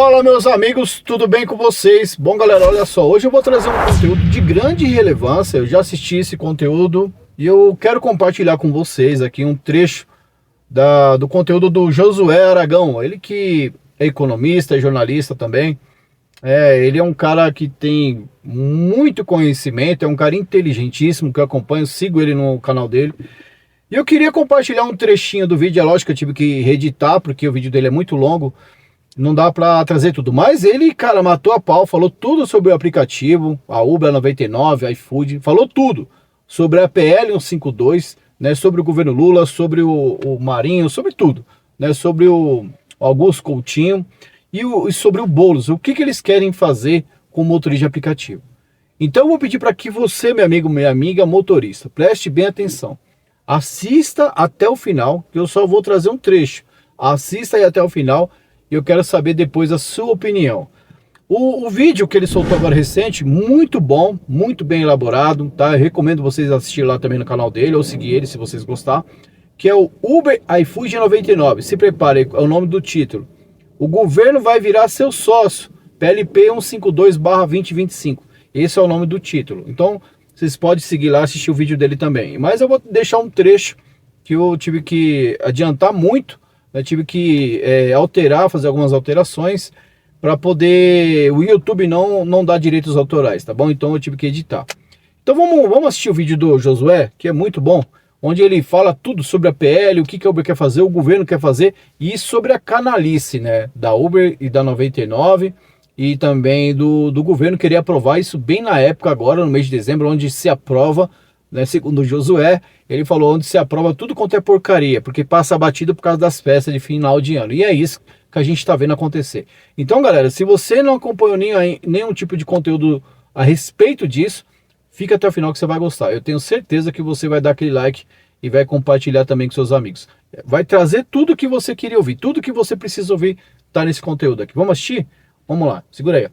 Fala, meus amigos, tudo bem com vocês? Bom, galera, olha só, hoje eu vou trazer um conteúdo de grande relevância. Eu já assisti esse conteúdo e eu quero compartilhar com vocês aqui um trecho do conteúdo do Josué Aragão. Ele que é economista, é jornalista também. Ele é um cara que tem muito conhecimento, é um cara inteligentíssimo que eu acompanho, sigo ele no canal dele. E eu queria compartilhar um trechinho do vídeo. É lógico que eu tive que reeditar, porque o vídeo dele é muito longo. Não dá pra trazer tudo. Mas ele, cara, matou a pau, falou tudo sobre o aplicativo, a Uber 99, a iFood, falou tudo. Sobre a PL 152, né, sobre o governo Lula, sobre o Marinho, sobre tudo. Né, sobre o Augusto Coutinho e sobre o Boulos. O que eles querem fazer com o motorista de aplicativo. Então eu vou pedir para que você, meu amigo, minha amiga motorista, preste bem atenção. Assista até o final, que eu só vou trazer um trecho. Assista aí até o final e eu quero saber depois a sua opinião. O vídeo que ele soltou agora recente, muito bom, muito bem elaborado, tá? Eu recomendo vocês assistirem lá também no canal dele, ou seguir ele se vocês gostar, que é o Uber iFood 99. Se prepare, é o nome do título. O governo vai virar seu sócio, PLP 152/2025. Esse é o nome do título. Então, vocês podem seguir lá, assistir o vídeo dele também. Mas eu vou deixar um trecho que eu tive que adiantar muito, né? Tive que alterar, fazer algumas alterações para poder o YouTube não dar direitos autorais, tá bom? Então eu tive que editar. Então vamos assistir o vídeo do Josué, que é muito bom, onde ele fala tudo sobre a PL, o que a Uber quer fazer, o governo quer fazer, e sobre a canalice, né, da Uber e da 99, e também do governo querer aprovar isso bem na época agora, no mês de dezembro, onde se aprova, né, segundo o Josué, ele falou onde se aprova tudo quanto é porcaria, porque passa batido por causa das festas de final de ano. E é isso que a gente está vendo acontecer. Então, galera, se você não acompanhou nenhum tipo de conteúdo a respeito disso, fica até o final que você vai gostar. Eu tenho certeza que você vai dar aquele like e vai compartilhar também com seus amigos. Vai trazer tudo que você queria ouvir, tudo que você precisa ouvir tá nesse conteúdo aqui. Vamos assistir? Vamos lá, segura aí.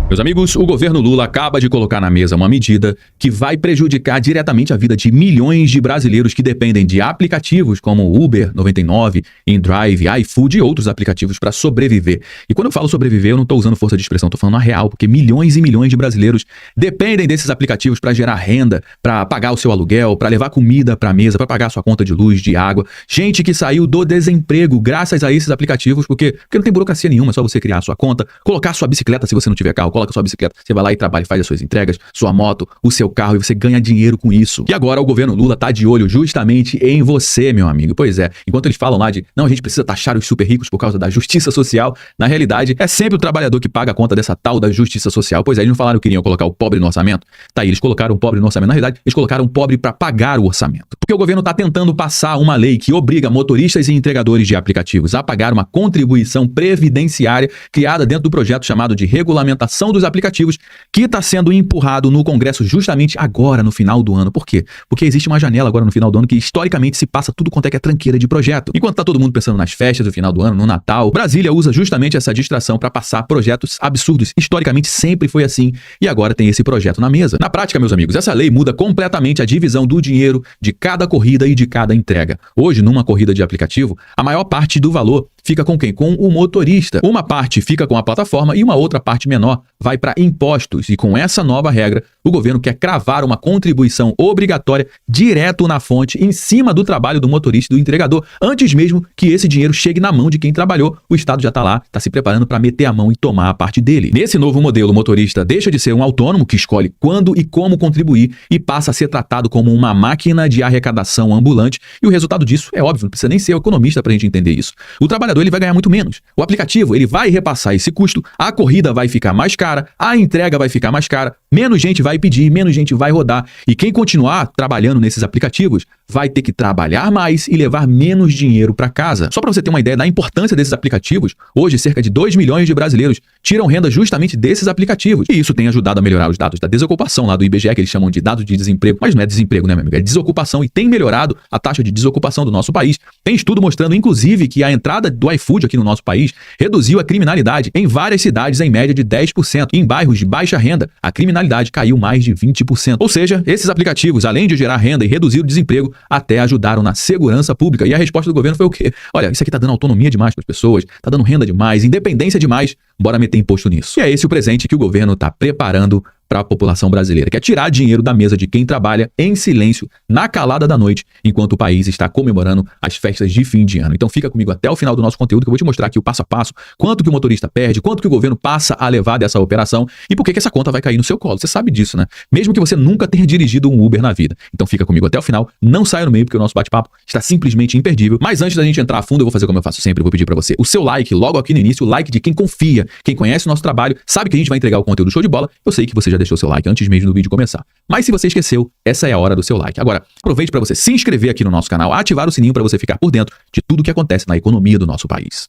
Meus amigos, o governo Lula acaba de colocar na mesa uma medida que vai prejudicar diretamente a vida de milhões de brasileiros que dependem de aplicativos como Uber 99, InDrive, iFood e outros aplicativos para sobreviver. E quando eu falo sobreviver, eu não estou usando força de expressão, estou falando a real, porque milhões e milhões de brasileiros dependem desses aplicativos para gerar renda, para pagar o seu aluguel, para levar comida para a mesa, para pagar a sua conta de luz, de água. Gente que saiu do desemprego graças a esses aplicativos, porque não tem burocracia nenhuma, é só você criar a sua conta, colocar a sua bicicleta se você não tiver carro, coloca a sua bicicleta, você vai lá e trabalha, faz as suas entregas, sua moto, o seu carro, e você ganha dinheiro com isso. E agora o governo Lula tá de olho justamente em você, meu amigo. Pois é, enquanto eles falam lá de, não, a gente precisa taxar os super ricos por causa da justiça social, na realidade é sempre o trabalhador que paga a conta dessa tal da justiça social. Pois é, eles não falaram que queriam colocar o pobre no orçamento? Tá aí, eles colocaram o pobre no orçamento. Na realidade, eles colocaram o pobre para pagar o orçamento. Porque o governo tá tentando passar uma lei que obriga motoristas e entregadores de aplicativos a pagar uma contribuição previdenciária criada dentro do projeto chamado de regulamentação dos aplicativos, que está sendo empurrado no Congresso justamente agora, no final do ano. Por quê? Porque existe uma janela agora no final do ano que historicamente se passa tudo quanto é que é tranqueira de projeto. Enquanto tá todo mundo pensando nas festas do final do ano, no Natal, Brasília usa justamente essa distração para passar projetos absurdos. Historicamente sempre foi assim e agora tem esse projeto na mesa. Na prática, meus amigos, essa lei muda completamente a divisão do dinheiro de cada corrida e de cada entrega. Hoje, numa corrida de aplicativo, a maior parte do valor fica com quem? Com o motorista. Uma parte fica com a plataforma e uma outra parte menor vai para impostos. E com essa nova regra, o governo quer cravar uma contribuição obrigatória direto na fonte, em cima do trabalho do motorista e do entregador. Antes mesmo que esse dinheiro chegue na mão de quem trabalhou, o Estado já está lá, está se preparando para meter a mão e tomar a parte dele. Nesse novo modelo, o motorista deixa de ser um autônomo que escolhe quando e como contribuir e passa a ser tratado como uma máquina de arrecadação ambulante. E o resultado disso é óbvio, não precisa nem ser economista para a gente entender isso. O trabalhador ele vai ganhar muito menos. O aplicativo ele vai repassar esse custo, a corrida vai ficar mais cara, a entrega vai ficar mais cara, menos gente vai pedir, menos gente vai rodar. E quem continuar trabalhando nesses aplicativos vai ter que trabalhar mais e levar menos dinheiro para casa. Só para você ter uma ideia da importância desses aplicativos, hoje cerca de 2 milhões de brasileiros tiram renda justamente desses aplicativos. E isso tem ajudado a melhorar os dados da desocupação lá do IBGE, que eles chamam de dados de desemprego. Mas não é desemprego, né, meu amigo? É desocupação e tem melhorado a taxa de desocupação do nosso país. Tem estudo mostrando, inclusive, que a entrada do iFood aqui no nosso país reduziu a criminalidade em várias cidades em média de 10%. Em bairros de baixa renda, a criminalidade criminalidade caiu mais de 20%. Ou seja, esses aplicativos, além de gerar renda e reduzir o desemprego, até ajudaram na segurança pública. E a resposta do governo foi o quê? Olha, isso aqui tá dando autonomia demais para as pessoas, tá dando renda demais, independência demais, bora meter imposto nisso. E é esse o presente que o governo tá preparando para a população brasileira, que é tirar dinheiro da mesa de quem trabalha em silêncio, na calada da noite, enquanto o país está comemorando as festas de fim de ano. Então fica comigo até o final do nosso conteúdo, que eu vou te mostrar aqui o passo a passo, quanto que o motorista perde, quanto que o governo passa a levar dessa operação e por que essa conta vai cair no seu colo. Você sabe disso, né? Mesmo que você nunca tenha dirigido um Uber na vida. Então fica comigo até o final, não saia no meio, porque o nosso bate-papo está simplesmente imperdível. Mas antes da gente entrar a fundo, eu vou fazer como eu faço sempre, eu vou pedir para você o seu like logo aqui no início, o like de quem confia, quem conhece o nosso trabalho, sabe que a gente vai entregar o conteúdo show de bola. Eu sei que você já deixou seu like antes mesmo do vídeo começar. Mas se você esqueceu, essa é a hora do seu like. Agora, aproveite para você se inscrever aqui no nosso canal, ativar o sininho para você ficar por dentro de tudo que acontece na economia do nosso país.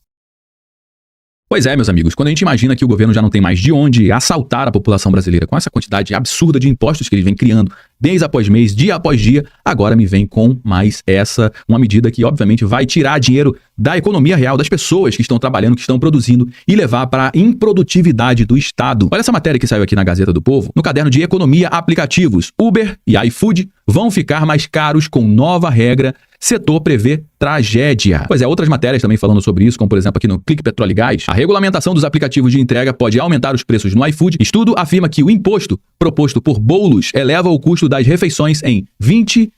Pois é, meus amigos, quando a gente imagina que o governo já não tem mais de onde assaltar a população brasileira com essa quantidade absurda de impostos que ele vem criando mês após mês, dia após dia, agora me vem com mais uma medida que obviamente vai tirar dinheiro da economia real, das pessoas que estão trabalhando, que estão produzindo e levar para a improdutividade do Estado. Olha essa matéria que saiu aqui na Gazeta do Povo, no caderno de Economia Aplicativos. Uber e iFood vão ficar mais caros com nova regra. Setor prevê tragédia. Pois é, outras matérias também falando sobre isso, como por exemplo aqui no Clique Petróleo e Gás. A regulamentação dos aplicativos de entrega pode aumentar os preços no iFood. Estudo afirma que o imposto proposto por Boulos eleva o custo das refeições em 22%,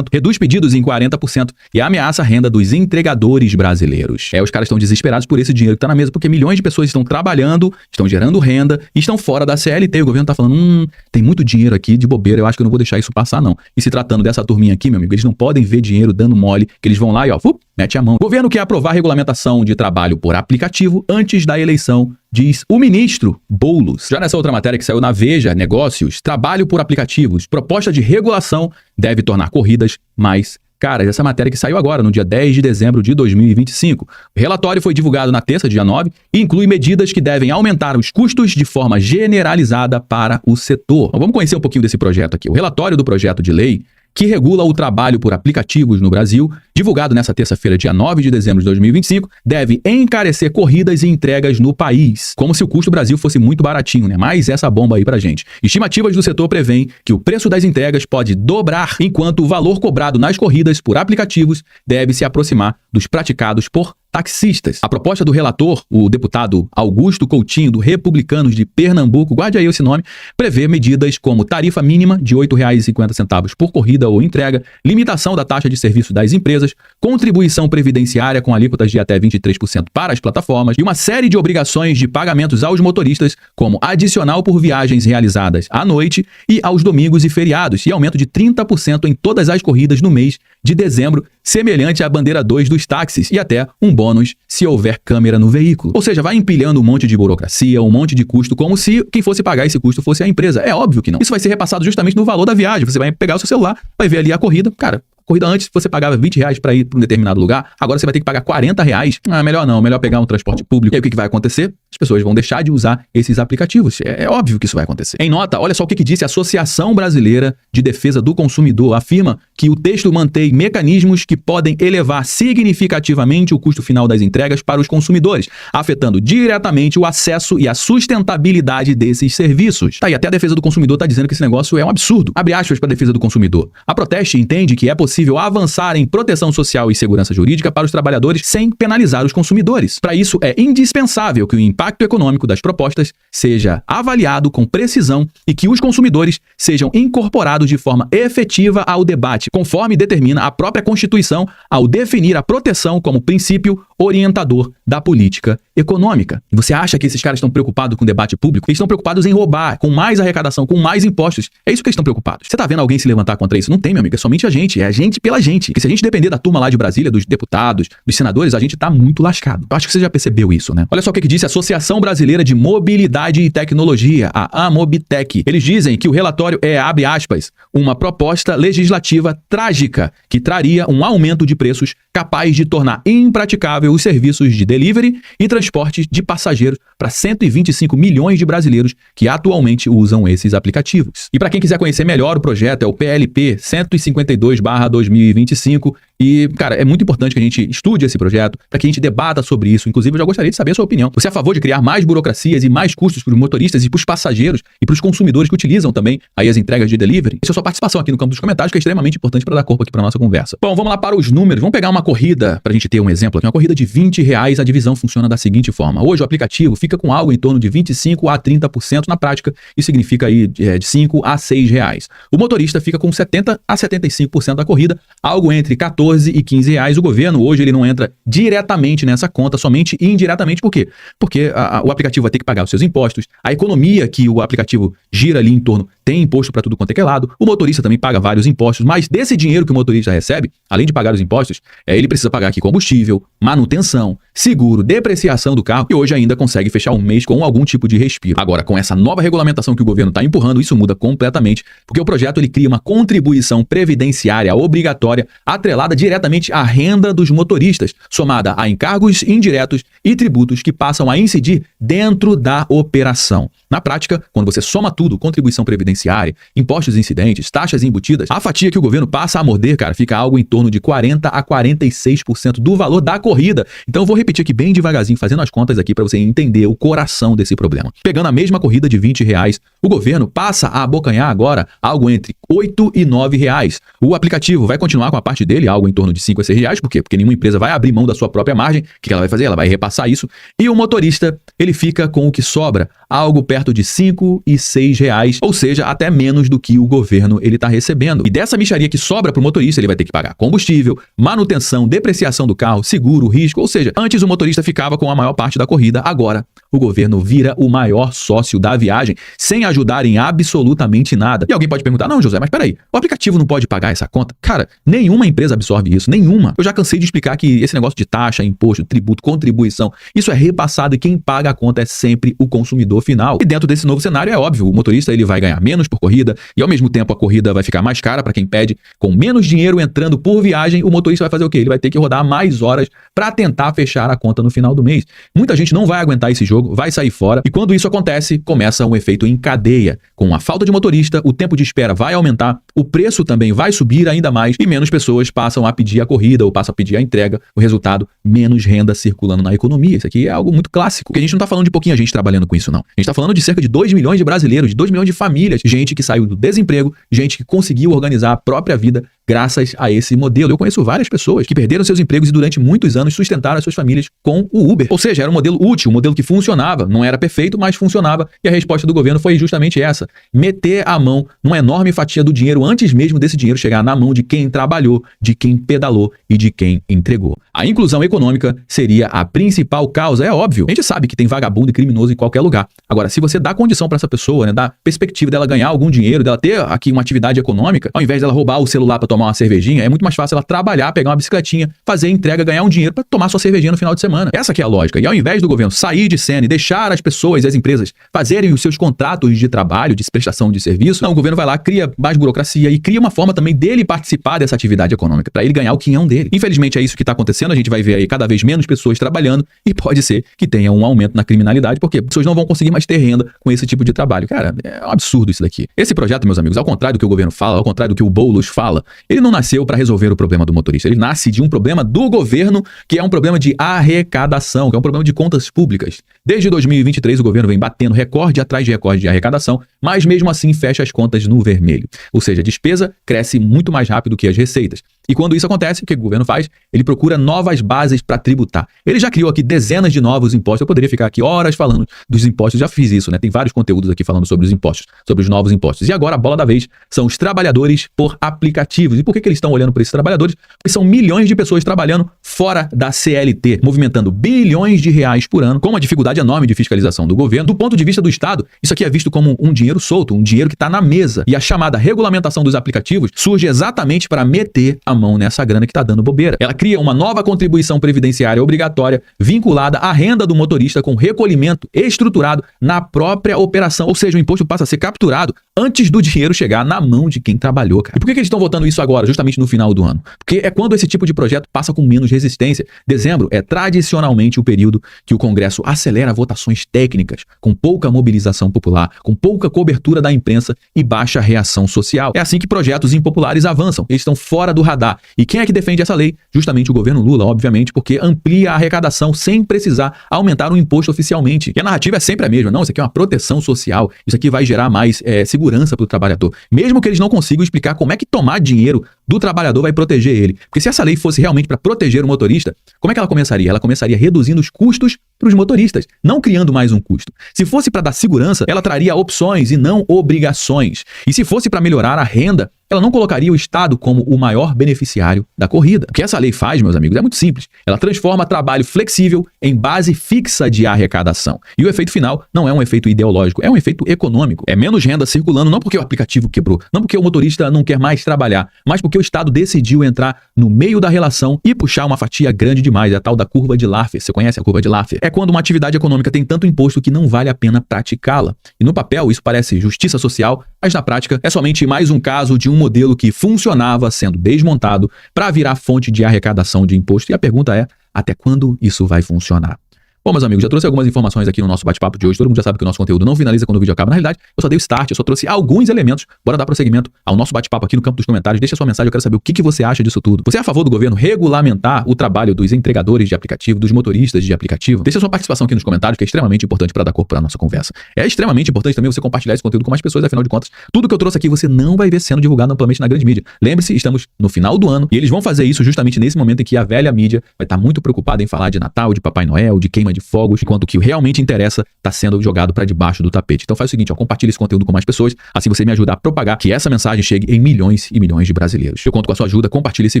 reduz pedidos em 40% e ameaça a renda dos entregadores brasileiros. Os caras estão desesperados por esse dinheiro que está na mesa, porque milhões de pessoas estão trabalhando, estão gerando renda e estão fora da CLT. O governo está falando, tem muito dinheiro aqui de bobeira, eu acho que eu não vou deixar isso passar não. E se tratando dessa turminha aqui, meu amigo, eles não podem ver dinheiro dando mole, que eles vão lá e mete a mão. O governo quer aprovar a regulamentação de trabalho por aplicativo antes da eleição, diz o ministro Boulos. Já nessa outra matéria que saiu na Veja, Negócios, trabalho por aplicativos, proposta de regulação deve tornar corridas mais caras. Essa matéria que saiu agora, no dia 10 de dezembro de 2025. O relatório foi divulgado na terça, dia 9, e inclui medidas que devem aumentar os custos de forma generalizada para o setor. Então, vamos conhecer um pouquinho desse projeto aqui. O relatório do projeto de lei que regula o trabalho por aplicativos no Brasil, divulgado nessa terça-feira, dia 9 de dezembro de 2025, deve encarecer corridas e entregas no país. Como se o custo do Brasil fosse muito baratinho, né? Mais essa bomba aí pra gente. Estimativas do setor prevêem que o preço das entregas pode dobrar, enquanto o valor cobrado nas corridas por aplicativos deve se aproximar dos praticados por taxistas. A proposta do relator, o deputado Augusto Coutinho, do Republicanos de Pernambuco, guarde aí esse nome, prevê medidas como tarifa mínima de R$ 8,50 por corrida ou entrega, limitação da taxa de serviço das empresas, contribuição previdenciária com alíquotas de até 23% para as plataformas e uma série de obrigações de pagamentos aos motoristas, como adicional por viagens realizadas à noite e aos domingos e feriados, e aumento de 30% em todas as corridas no mês de dezembro, semelhante à bandeira 2 dos táxis, e até um bônus se houver câmera no veículo. Ou seja, vai empilhando um monte de burocracia, um monte de custo, como se quem fosse pagar esse custo fosse a empresa. É óbvio que não. Isso vai ser repassado justamente no valor da viagem. Você vai pegar o seu celular, vai ver ali a corrida. Cara, corrida antes você pagava R$20 para ir para um determinado lugar, agora você vai ter que pagar R$40. Melhor não, melhor pegar um transporte público. E aí o que vai acontecer? As pessoas vão deixar de usar esses aplicativos. É óbvio que isso vai acontecer. Em nota, olha só o que disse a Associação Brasileira de Defesa do Consumidor. Afirma que o texto mantém mecanismos que podem elevar significativamente o custo final das entregas para os consumidores, afetando diretamente o acesso e a sustentabilidade desses serviços. Tá aí, até a defesa do consumidor está dizendo que esse negócio é um absurdo. Abre aspas para a defesa do consumidor. A Proteste entende que é possível avançar em proteção social e segurança jurídica para os trabalhadores sem penalizar os consumidores. Para isso, é indispensável que o impacto econômico das propostas seja avaliado com precisão e que os consumidores sejam incorporados de forma efetiva ao debate, conforme determina a própria Constituição ao definir a proteção como princípio orientador da política econômica. E você acha que esses caras estão preocupados com o debate público? Eles estão preocupados em roubar, com mais arrecadação, com mais impostos. É isso que eles estão preocupados. Você tá vendo alguém se levantar contra isso? Não tem, meu amigo. É somente a gente. É a gente pela gente. Porque se a gente depender da turma lá de Brasília, dos deputados, dos senadores, a gente tá muito lascado. Eu acho que você já percebeu isso, né? Olha só o que disse a Associação Brasileira de Mobilidade e Tecnologia, a Amobitec. Eles dizem que o relatório é, abre aspas, uma proposta legislativa trágica que traria um aumento de preços capaz de tornar impraticável os serviços de delivery e transporte de passageiros para 125 milhões de brasileiros que atualmente usam esses aplicativos. E para quem quiser conhecer melhor o projeto, é o PLP 152/2025. E, cara, é muito importante que a gente estude esse projeto, para que a gente debata sobre isso. Inclusive, eu já gostaria de saber a sua opinião. Você é a favor de criar mais burocracias e mais custos para os motoristas e para os passageiros e para os consumidores que utilizam também aí as entregas de delivery. Deixa a sua participação aqui no campo dos comentários, que é extremamente importante para dar corpo aqui para nossa conversa. Bom, vamos lá para os números. Vamos pegar uma corrida para a gente ter um exemplo aqui. Uma corrida de R$20, a divisão funciona da seguinte forma. Hoje o aplicativo fica com algo em torno de 25% a 30% na prática. Isso significa aí de R$5 a R$6. O motorista fica com 70% a 75% da corrida, algo entre R$14 e R$15. O governo hoje ele não entra diretamente nessa conta, somente indiretamente. Por quê? Porque o aplicativo vai ter que pagar os seus impostos, a economia que o aplicativo gira ali em torno tem imposto para tudo quanto é que é lado, o motorista também paga vários impostos, mas desse dinheiro que o motorista recebe, além de pagar os impostos, ele precisa pagar aqui combustível, manutenção, seguro, depreciação do carro e hoje ainda consegue fechar um mês com algum tipo de respiro. Agora, com essa nova regulamentação que o governo está empurrando, isso muda completamente, porque o projeto ele cria uma contribuição previdenciária obrigatória atrelada diretamente à renda dos motoristas, somada a encargos indiretos e tributos que passam a incidir dentro da operação. Na prática, quando você soma tudo, contribuição previdenciária, impostos incidentes, taxas embutidas, a fatia que o governo passa a morder, cara, fica algo em torno de 40% a 46% do valor da corrida. Então eu vou repetir aqui bem devagarzinho, fazendo as contas aqui para você entender o coração desse problema. Pegando a mesma corrida de R$20, o governo passa a abocanhar agora algo entre R$8 e R$9. O aplicativo vai continuar com a parte dele, algo em torno de R$5 a R$6. Por quê? Porque nenhuma empresa vai abrir mão da sua própria margem. O que ela vai fazer? Ela vai repassar isso. E o motorista, ele fica com o que sobra, algo perto de R$5 e R$6, ou seja, até menos do que o governo ele está recebendo. E dessa mixaria que sobra para o motorista, ele vai ter que pagar combustível, manutenção, depreciação do carro, seguro, risco, ou seja, antes o motorista ficava com a maior parte da corrida, agora o governo vira o maior sócio da viagem, sem ajudar em absolutamente nada. E alguém pode perguntar, não, José, mas peraí, o aplicativo não pode pagar essa conta? Cara, nenhuma empresa absorve isso, nenhuma. Eu já cansei de explicar que esse negócio de taxa, imposto, tributo, contribuição, isso é repassado e quem paga a conta é sempre o consumidor final. E dentro desse novo cenário é óbvio, o motorista ele vai ganhar menos por corrida e ao mesmo tempo a corrida vai ficar mais cara para quem pede, com menos dinheiro entrando por viagem, o motorista vai fazer o quê? Ele vai ter que rodar mais horas para tentar fechar a conta no final do mês. Muita gente não vai aguentar esse jogo, vai sair fora e quando isso acontece, começa um efeito em cadeia. Com a falta de motorista, o tempo de espera vai aumentar, o preço também vai subir ainda mais e menos pessoas passam a pedir a corrida ou passam a pedir a entrega. O resultado, menos renda circulando na economia. Isso aqui é algo muito clássico, porque a gente não está falando de pouquinha gente trabalhando com isso, não. A gente está falando de cerca de 2 milhões de brasileiros, de 2 milhões de famílias, gente que saiu do desemprego, gente que conseguiu organizar a própria vida graças a esse modelo. Eu conheço várias pessoas que perderam seus empregos e durante muitos anos sustentaram as suas famílias com o Uber. Ou seja, era um modelo útil, um modelo que funcionava. Não era perfeito, mas funcionava. E a resposta do governo foi justamente essa. Meter a mão numa enorme fatia do dinheiro antes mesmo desse dinheiro chegar na mão de quem trabalhou, de quem pedalou e de quem entregou. A inclusão econômica seria a principal causa, é óbvio. A gente sabe que tem vagabundo e criminoso em qualquer lugar. Agora, se você dá condição para essa pessoa, né, dá perspectiva dela ganhar algum dinheiro, dela ter aqui uma atividade econômica, ao invés dela roubar o celular para tomar uma cervejinha, é muito mais fácil ela trabalhar, pegar uma bicicletinha, fazer entrega, ganhar um dinheiro para tomar sua cervejinha no final de semana. Essa que é a lógica. E ao invés do governo sair de cena e deixar as pessoas e as empresas fazerem os seus contratos de trabalho, de prestação de serviço, não, o governo vai lá, cria mais burocracia e cria uma forma também dele participar dessa atividade econômica, para ele ganhar o quinhão dele. Infelizmente é isso que está acontecendo, a gente vai ver aí cada vez menos pessoas trabalhando e pode ser que tenha um aumento na criminalidade, porque as pessoas não vão conseguir mais ter renda com esse tipo de trabalho. Cara, é um absurdo isso daqui. Esse projeto, meus amigos, ao contrário do que o governo fala, ao contrário do que o Boulos fala, ele não nasceu para resolver o problema do motorista, ele nasce de um problema do governo, que é um problema de arrecadação, que é um problema de contas públicas. Desde 2023 o governo vem batendo recorde atrás de recorde de arrecadação, mas mesmo assim fecha as contas no vermelho. Ou seja, a despesa cresce muito mais rápido que as receitas. E quando isso acontece, o que o governo faz? Ele procura novas bases para tributar. Ele já criou aqui dezenas de novos impostos. Eu poderia ficar aqui horas falando dos impostos, já fiz isso, né? Tem vários conteúdos aqui falando sobre os impostos, sobre os novos impostos. E agora a bola da vez são os trabalhadores por aplicativos. E por que eles estão olhando para esses trabalhadores? Porque são milhões de pessoas trabalhando fora da CLT, movimentando bilhões de reais por ano, com uma dificuldade enorme de fiscalização do governo. Do ponto de vista do Estado, isso aqui é visto como um dinheiro solto, um dinheiro que está na mesa. E a chamada regulamentação dos aplicativos surge exatamente para meter a mão nessa grana que está dando bobeira. Ela cria uma nova contribuição previdenciária obrigatória vinculada à renda do motorista com recolhimento estruturado na própria operação. Ou seja, o imposto passa a ser capturado antes do dinheiro chegar na mão de quem trabalhou, cara. E por que eles estão votando isso agora, justamente no final do ano? Porque é quando esse tipo de projeto passa com menos resistência. Dezembro é tradicionalmente o período que o Congresso acelera votações técnicas, com pouca mobilização popular, com pouca cobertura da imprensa e baixa reação social. É assim que projetos impopulares avançam, eles estão fora do radar. E quem é que defende essa lei? Justamente o governo Lula, obviamente, porque amplia a arrecadação sem precisar aumentar o imposto oficialmente. E a narrativa é sempre a mesma. Não, isso aqui é uma proteção social, isso aqui vai gerar mais segurança para o trabalhador. Mesmo que eles não consigam explicar como é que tomar dinheiro do trabalhador vai proteger ele. Porque se essa lei fosse realmente para proteger o motorista, como é que ela começaria? Ela começaria reduzindo os custos para os motoristas, não criando mais um custo. Se fosse para dar segurança, ela traria opções e não obrigações. E se fosse para melhorar a renda, ela não colocaria o Estado como o maior beneficiário da corrida. O que essa lei faz, meus amigos, é muito simples. Ela transforma trabalho flexível em base fixa de arrecadação. E o efeito final não é um efeito ideológico, é um efeito econômico. É menos renda circulando, não porque o aplicativo quebrou, não porque o motorista não quer mais trabalhar, mas porque o Estado decidiu entrar no meio da relação e puxar uma fatia grande demais, é a tal da curva de Laffer. Você conhece a curva de Laffer? É quando uma atividade econômica tem tanto imposto que não vale a pena praticá-la. E no papel isso parece justiça social, mas na prática é somente mais um caso de um modelo que funcionava sendo desmontado para virar fonte de arrecadação de imposto. E a pergunta é, até quando isso vai funcionar? Bom, meus amigos, já trouxe algumas informações aqui no nosso bate-papo de hoje. Todo mundo já sabe que o nosso conteúdo não finaliza quando o vídeo acaba. Na realidade, eu só dei o start, eu só trouxe alguns elementos. Bora dar prosseguimento ao nosso bate-papo aqui no campo dos comentários. Deixa sua mensagem, eu quero saber o que você acha disso tudo. Você é a favor do governo regulamentar o trabalho dos entregadores de aplicativo, dos motoristas de aplicativo? Deixa sua participação aqui nos comentários, que é extremamente importante para dar corpo para a nossa conversa. É extremamente importante também você compartilhar esse conteúdo com mais pessoas, afinal de contas, tudo que eu trouxe aqui você não vai ver sendo divulgado amplamente na grande mídia. Lembre-se, estamos no final do ano e eles vão fazer isso justamente nesse momento em que a velha mídia vai estar muito preocupada em falar de Natal, de Papai Noel, de queima de fogos, enquanto que realmente interessa está sendo jogado para debaixo do tapete. Então faz o seguinte, compartilha esse conteúdo com mais pessoas, assim você me ajuda a propagar que essa mensagem chegue em milhões e milhões de brasileiros. Eu conto com a sua ajuda, compartilhe esse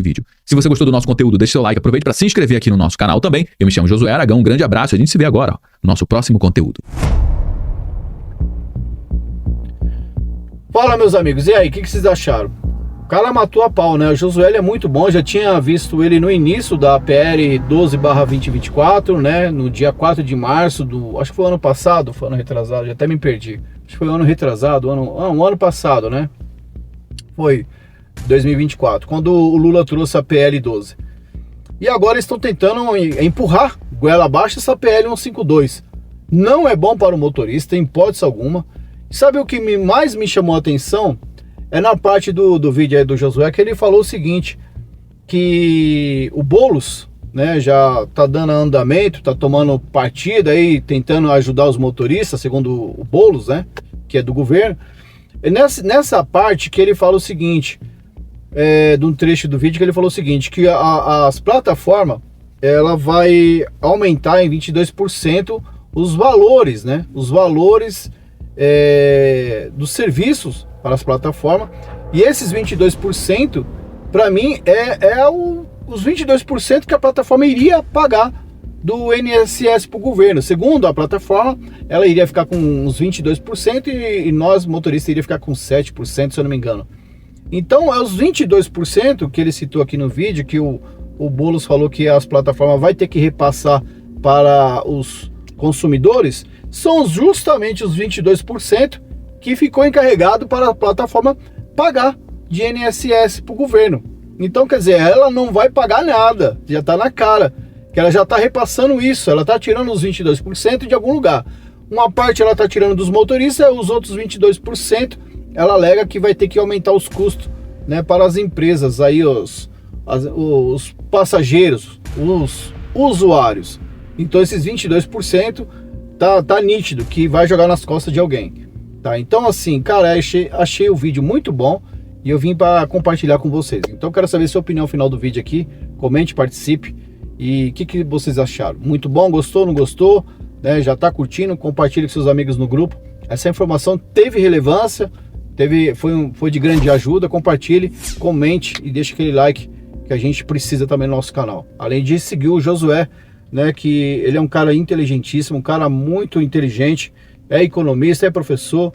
vídeo. Se você gostou do nosso conteúdo, deixe seu like, aproveite para se inscrever aqui no nosso canal também. Eu me chamo Josué Aragão, um grande abraço, a gente se vê agora no nosso próximo conteúdo. Fala, meus amigos, e aí, o que vocês acharam? O cara matou a pau, né? O Josué é muito bom, já tinha visto ele no início da PL 12/2024, né? No dia 4 de março do... Acho que foi ano passado, foi ano retrasado, já até me perdi. Acho que foi ano retrasado, um ano passado, né? Foi 2024, quando o Lula trouxe a PL 12. E agora estão tentando empurrar goela abaixo essa PL 152. Não é bom para o motorista, em hipótese alguma. Sabe o que mais me chamou a atenção? É na parte do vídeo aí do Josué que ele falou o seguinte, que o Boulos, né, já tá dando andamento, tá tomando partida aí, tentando ajudar os motoristas, segundo o Boulos, né, que é do governo. E nessa parte que ele fala o seguinte, de um trecho do vídeo que ele falou o seguinte, que as plataformas, ela vai aumentar em 22% os valores, né, os valores dos serviços para as plataformas, e esses 22% para mim os 22% que a plataforma iria pagar do INSS para o governo. Segundo a plataforma, ela iria ficar com uns 22% e nós motoristas iria ficar com 7%, se eu não me engano. Então é os 22% que ele citou aqui no vídeo, que o Boulos falou que as plataformas vai ter que repassar para os consumidores, são justamente os 22% que ficou encarregado para a plataforma pagar de INSS para o governo. Então, quer dizer, ela não vai pagar nada, já está na cara, que ela já está repassando isso, ela está tirando os 22% de algum lugar. Uma parte ela está tirando dos motoristas, os outros 22% ela alega que vai ter que aumentar os custos, né, para as empresas, aí os passageiros, os usuários. Então esses 22% tá nítido que vai jogar nas costas de alguém. Tá, então assim, cara, achei o vídeo muito bom e eu vim para compartilhar com vocês. Então eu quero saber sua opinião final do vídeo aqui, comente, participe e o que vocês acharam. Muito bom, gostou, não gostou, né? Já tá curtindo, compartilhe com seus amigos no grupo. Essa informação teve relevância, foi de grande ajuda, compartilhe, comente e deixe aquele like que a gente precisa também no nosso canal. Além de seguir o Josué, né, que ele é um cara inteligentíssimo, um cara muito inteligente, é economista, é professor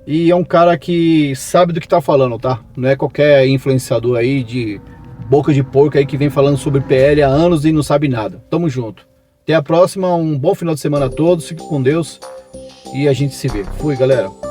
e é um cara que sabe do que tá falando, tá? Não é qualquer influenciador aí de boca de porco aí que vem falando sobre PL há anos e não sabe nada. Tamo junto. Até a próxima, um bom final de semana a todos, fique com Deus e a gente se vê. Fui, galera.